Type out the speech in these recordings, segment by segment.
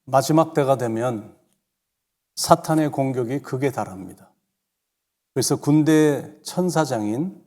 마지막 때가 되면 사탄의 공격이 극에 달합니다. 그래서 군대 천사장인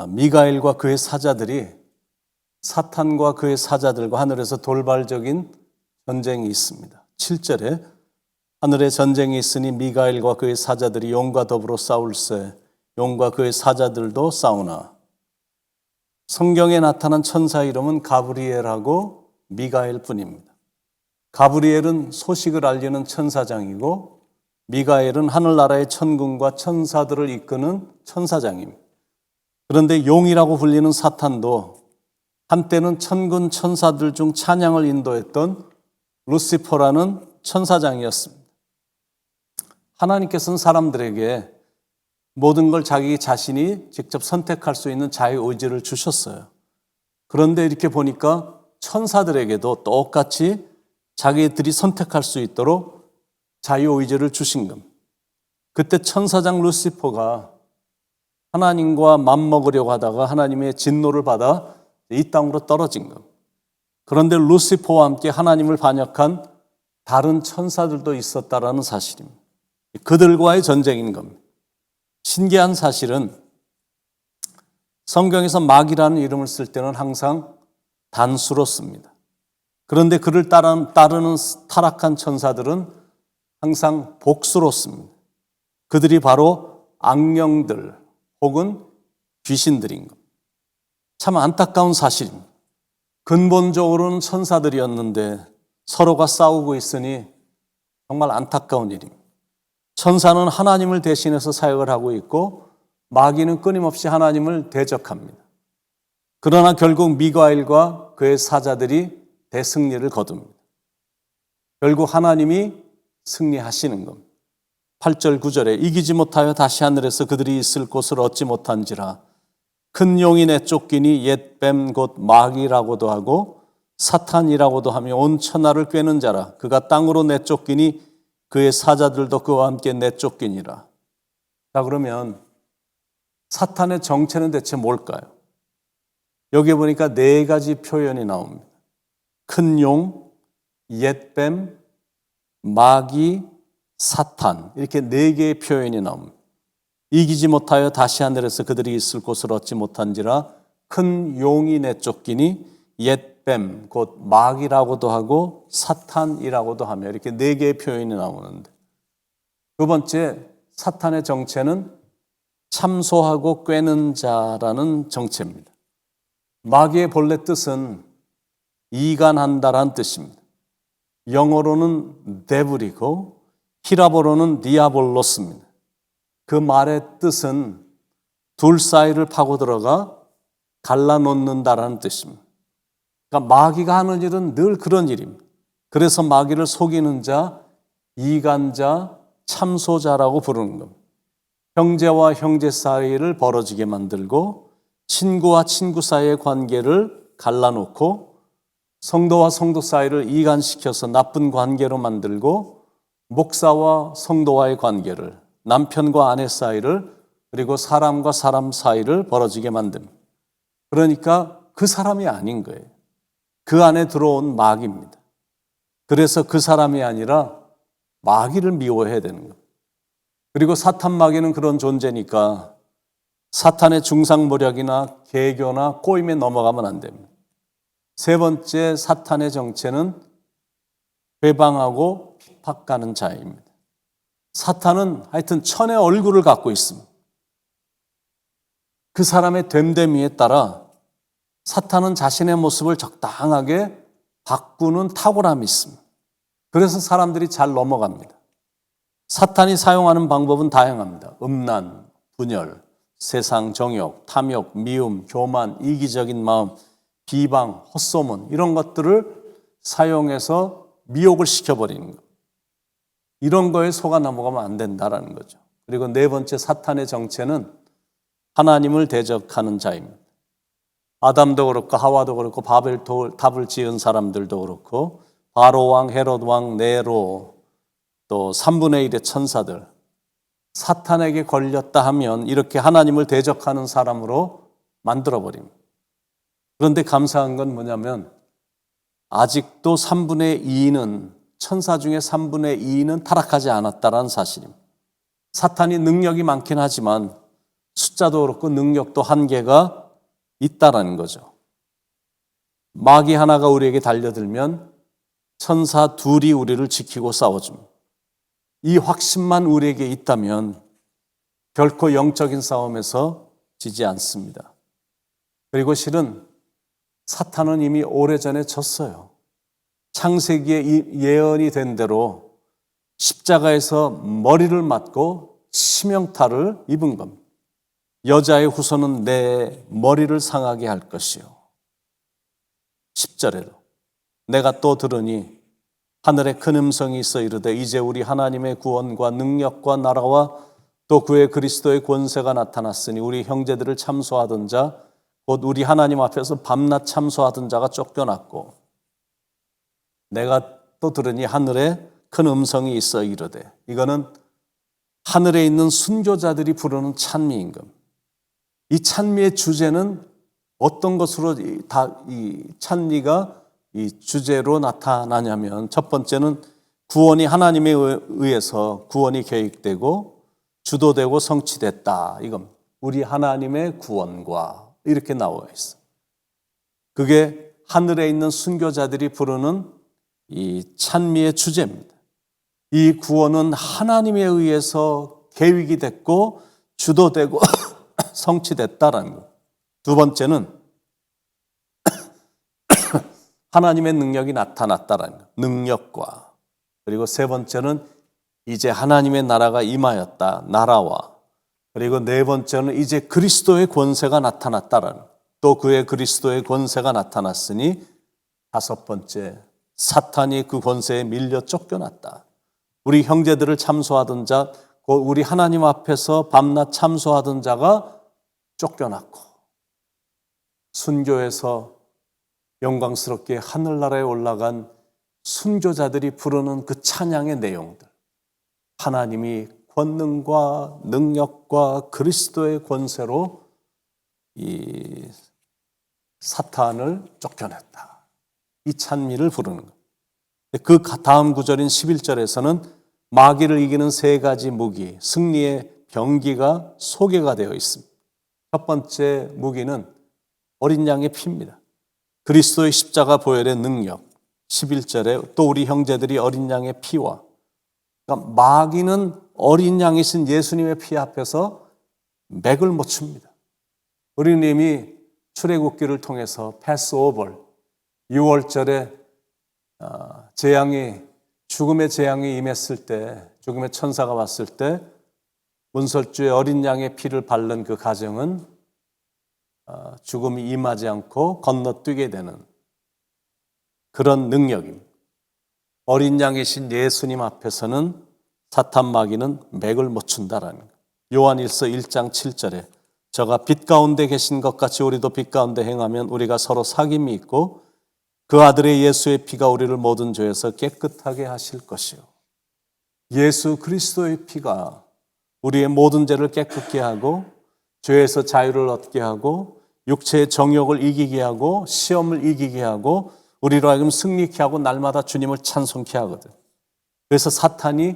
미가엘과 그의 사자들이 사탄과 그의 사자들과 하늘에서 돌발적인 전쟁이 있습니다. 7절에 하늘에 전쟁이 있으니 미가엘과 그의 사자들이 용과 더불어 싸울세 용과 그의 사자들도 싸우나. 성경에 나타난 천사 이름은 가브리엘하고 미가엘 뿐입니다. 가브리엘은 소식을 알리는 천사장이고 미가엘은 하늘나라의 천군과 천사들을 이끄는 천사장입니다. 그런데 용이라고 불리는 사탄도 한때는 천군 천사들 중 찬양을 인도했던 루시퍼라는 천사장이었습니다. 하나님께서는 사람들에게 모든 걸 자기 자신이 직접 선택할 수 있는 자유의지를 주셨어요. 그런데 이렇게 보니까 천사들에게도 똑같이 자기들이 선택할 수 있도록 자유의지를 주신 겁니다. 그때 천사장 루시퍼가 하나님과 맞먹으려고 하다가 하나님의 진노를 받아 이 땅으로 떨어진 겁니다. 그런데 루시퍼와 함께 하나님을 반역한 다른 천사들도 있었다라는 사실입니다. 그들과의 전쟁인 겁니다. 신기한 사실은 성경에서 마귀라는 이름을 쓸 때는 항상 단수로 씁니다. 그런데 그를 따르는 타락한 천사들은 항상 복수로 씁니다. 그들이 바로 악령들 혹은 귀신들인 겁니다. 참 안타까운 사실입니다. 근본적으로는 천사들이었는데 서로가 싸우고 있으니 정말 안타까운 일입니다. 천사는 하나님을 대신해서 사역을 하고 있고 마귀는 끊임없이 하나님을 대적합니다. 그러나 결국 미가엘과 그의 사자들이 대승리를 거둡니다. 결국 하나님이 승리하시는 겁니다. 8절 9절에 이기지 못하여 다시 하늘에서 그들이 있을 곳을 얻지 못한지라 큰 용이 내쫓기니 옛뱀 곧 마귀라고도 하고 사탄이라고도 하며 온 천하를 꿰는 자라 그가 땅으로 내쫓기니 그의 사자들도 그와 함께 내쫓기니라. 자, 그러면 사탄의 정체는 대체 뭘까요? 여기에 보니까 네 가지 표현이 나옵니다. 큰 용, 옛뱀, 마귀, 사탄 이렇게 네 개의 표현이 나옵니다. 이기지 못하여 다시 하늘에서 그들이 있을 곳을 얻지 못한지라 큰 용이 내쫓기니 옛뱀 곧 마귀라고도 하고 사탄이라고도 하며 이렇게 네 개의 표현이 나오는데 두 번째 사탄의 정체는 참소하고 꿰는 자라는 정체입니다. 마귀의 본래 뜻은 이간한다라는 뜻입니다. 영어로는 데블이고 히라보로는 디아볼로스입니다. 그 말의 뜻은 둘 사이를 파고 들어가 갈라놓는다라는 뜻입니다. 그러니까 마귀가 하는 일은 늘 그런 일입니다. 그래서 마귀를 속이는 자, 이간자, 참소자라고 부르는 겁니다. 형제와 형제 사이를 벌어지게 만들고 친구와 친구 사이의 관계를 갈라놓고 성도와 성도 사이를 이간시켜서 나쁜 관계로 만들고 목사와 성도와의 관계를 남편과 아내 사이를 그리고 사람과 사람 사이를 벌어지게 만듭니다. 그러니까 그 사람이 아닌 거예요. 그 안에 들어온 마귀입니다. 그래서 그 사람이 아니라 마귀를 미워해야 되는 거예요. 그리고 사탄 마귀는 그런 존재니까 사탄의 중상모략이나 개교나 꼬임에 넘어가면 안 됩니다. 세 번째 사탄의 정체는 회방하고 핍박하는 자입니다. 사탄은 하여튼 천의 얼굴을 갖고 있습니다. 그 사람의 됨됨이에 따라 사탄은 자신의 모습을 적당하게 바꾸는 탁월함이 있습니다. 그래서 사람들이 잘 넘어갑니다. 사탄이 사용하는 방법은 다양합니다. 음란, 분열, 세상 정욕, 탐욕, 미움, 교만, 이기적인 마음, 비방, 헛소문 이런 것들을 사용해서 미혹을 시켜버리는 것. 이런 거에 속아 넘어가면 안 된다라는 거죠. 그리고 네 번째 사탄의 정체는 하나님을 대적하는 자입니다. 아담도 그렇고 하와도 그렇고 답을 지은 사람들도 그렇고 바로 왕, 헤롯 왕, 네로 또 3분의 1의 천사들 사탄에게 걸렸다 하면 이렇게 하나님을 대적하는 사람으로 만들어버립니다. 그런데 감사한 건 뭐냐면 아직도 3분의 2는 천사 중에 3분의 2는 타락하지 않았다라는 사실입니다. 사탄이 능력이 많긴 하지만 숫자도 그렇고 능력도 한계가 있다라는 거죠. 마귀 하나가 우리에게 달려들면 천사 둘이 우리를 지키고 싸워줍니다. 이 확신만 우리에게 있다면 결코 영적인 싸움에서 지지 않습니다. 그리고 실은 사탄은 이미 오래전에 졌어요. 창세기에 예언이 된 대로 십자가에서 머리를 맞고 치명타를 입은 겁니다. 여자의 후손은 내 머리를 상하게 할 것이요. 10절에도 내가 또 들으니 하늘에 큰 음성이 있어 이르되 이제 우리 하나님의 구원과 능력과 나라와 또 그의 그리스도의 권세가 나타났으니 우리 형제들을 참소하던 자 곧 우리 하나님 앞에서 밤낮 참소하던 자가 쫓겨났고 내가 또 들으니 하늘에 큰 음성이 있어 이르되 이거는 하늘에 있는 순교자들이 부르는 찬미인 겁니다. 이 찬미의 주제는 어떤 것으로 이 찬미가 이 주제로 나타나냐면 첫 번째는 구원이 하나님에 의해서 구원이 계획되고 주도되고 성취됐다. 이겁니다. 우리 하나님의 구원과 이렇게 나와 있어요. 그게 하늘에 있는 순교자들이 부르는 이 찬미의 주제입니다. 이 구원은 하나님에 의해서 계획이 됐고 주도되고 성취됐다라는 것. 두 번째는 하나님의 능력이 나타났다라는 것. 능력과 그리고 세 번째는 이제 하나님의 나라가 임하였다. 나라와 그리고 네 번째는 이제 그리스도의 권세가 나타났다라는 또 그의 그리스도의 권세가 나타났으니 다섯 번째 사탄이 그 권세에 밀려 쫓겨났다. 우리 형제들을 참소하던 자, 우리 하나님 앞에서 밤낮 참소하던 자가 쫓겨났고 순교에서 영광스럽게 하늘나라에 올라간 순교자들이 부르는 그 찬양의 내용들 하나님이 권능과 능력과 그리스도의 권세로 이 사탄을 쫓겨냈다. 이 찬미를 부르는 것. 그 다음 구절인 11절에서는 마귀를 이기는 세 가지 무기, 승리의 병기가 소개가 되어 있습니다. 첫 번째 무기는 어린 양의 피입니다. 그리스도의 십자가 보혈의 능력, 11절에 또 우리 형제들이 어린 양의 피와 그러니까 마귀는 어린 양이신 예수님의 피 앞에서 맥을 못 춥니다. 우리님이 출애굽기를 통해서 패스오버 6월절에 재앙이 죽음의 재앙이 임했을 때 죽음의 천사가 왔을 때 문설주의 어린 양의 피를 바른 그 가정은 죽음이 임하지 않고 건너뛰게 되는 그런 능력입니다. 어린 양이신 예수님 앞에서는 사탄 마귀는 맥을 못 춘다라는 거예요. 요한일서 1장 7절에 저가 빛 가운데 계신 것 같이 우리도 빛 가운데 행하면 우리가 서로 사귐이 있고 그 아들의 예수의 피가 우리를 모든 죄에서 깨끗하게 하실 것이요. 예수 그리스도의 피가 우리의 모든 죄를 깨끗게 하고 죄에서 자유를 얻게 하고 육체의 정욕을 이기게 하고 시험을 이기게 하고 우리로 하여금 승리케 하고 날마다 주님을 찬송케 하거든. 그래서 사탄이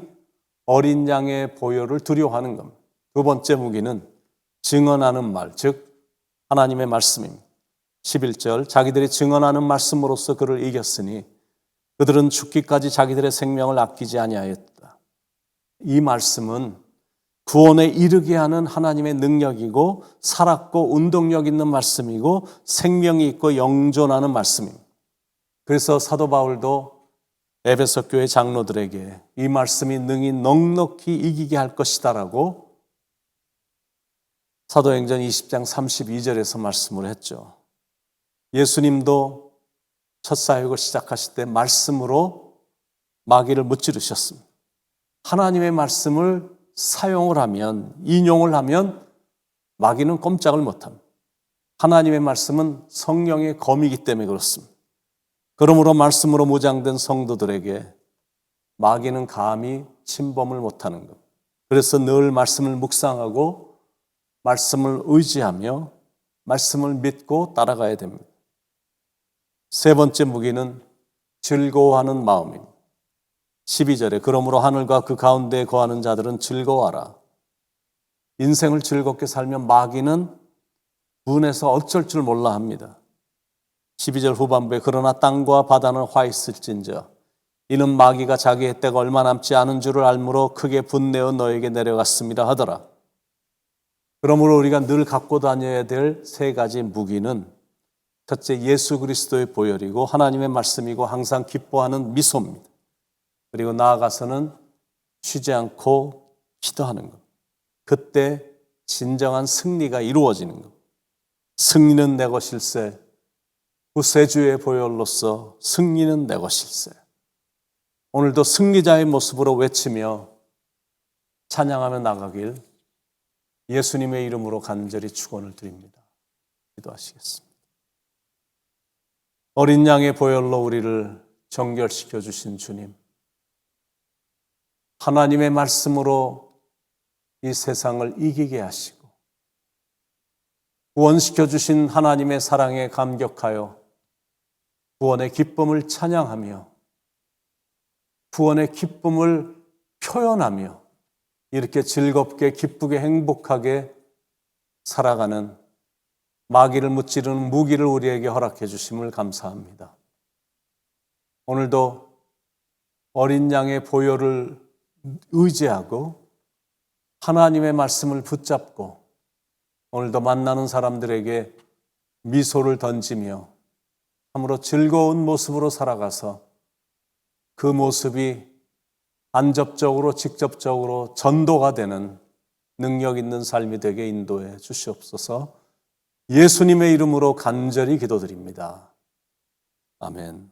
어린 양의 보혈을 두려워하는 겁니다. 두 번째 무기는 증언하는 말, 즉 하나님의 말씀입니다. 11절 자기들이 증언하는 말씀으로써 그를 이겼으니 그들은 죽기까지 자기들의 생명을 아끼지 아니하였다. 이 말씀은 구원에 이르게 하는 하나님의 능력이고 살았고 운동력 있는 말씀이고 생명이 있고 영존하는 말씀입니다. 그래서 사도 바울도 에베소 교회 장로들에게 이 말씀이 능히 넉넉히 이기게 할 것이다라고 사도행전 20장 32절에서 말씀을 했죠. 예수님도 첫 사역을 시작하실 때 말씀으로 마귀를 무찌르셨습니다. 하나님의 말씀을 사용을 하면, 인용을 하면 마귀는 꼼짝을 못합니다. 하나님의 말씀은 성령의 검이기 때문에 그렇습니다. 그러므로 말씀으로 무장된 성도들에게 마귀는 감히 침범을 못하는 것. 그래서 늘 말씀을 묵상하고 말씀을 의지하며 말씀을 믿고 따라가야 됩니다. 세 번째 무기는 즐거워하는 마음입니다. 12절에 그러므로 하늘과 그 가운데에 거하는 자들은 즐거워하라. 인생을 즐겁게 살면 마귀는 분해서 어쩔 줄 몰라 합니다. 12절 후반부에 그러나 땅과 바다는 화 있을진저 이는 마귀가 자기의 때가 얼마 남지 않은 줄을 알므로 크게 분내어 너에게 내려갔습니다 하더라. 그러므로 우리가 늘 갖고 다녀야 될 세 가지 무기는 첫째 예수 그리스도의 보혈이고 하나님의 말씀이고 항상 기뻐하는 미소입니다. 그리고 나아가서는 쉬지 않고 기도하는 것. 그때 진정한 승리가 이루어지는 것. 승리는 내 것일세. 구세주의 보혈로서 승리는 내 것일세. 오늘도 승리자의 모습으로 외치며 찬양하며 나가길 예수님의 이름으로 간절히 축원을 드립니다. 기도하시겠습니다. 어린 양의 보혈로 우리를 정결시켜 주신 주님, 하나님의 말씀으로 이 세상을 이기게 하시고 구원시켜 주신 하나님의 사랑에 감격하여 구원의 기쁨을 찬양하며 구원의 기쁨을 표현하며 이렇게 즐겁게 기쁘게 행복하게 살아가는 마귀를 무찌르는 무기를 우리에게 허락해 주심을 감사합니다. 오늘도 어린 양의 보혈을 의지하고 하나님의 말씀을 붙잡고 오늘도 만나는 사람들에게 미소를 던지며 참으로 즐거운 모습으로 살아가서 그 모습이 간접적으로 직접적으로 전도가 되는 능력 있는 삶이 되게 인도해 주시옵소서. 예수님의 이름으로 간절히 기도드립니다. 아멘.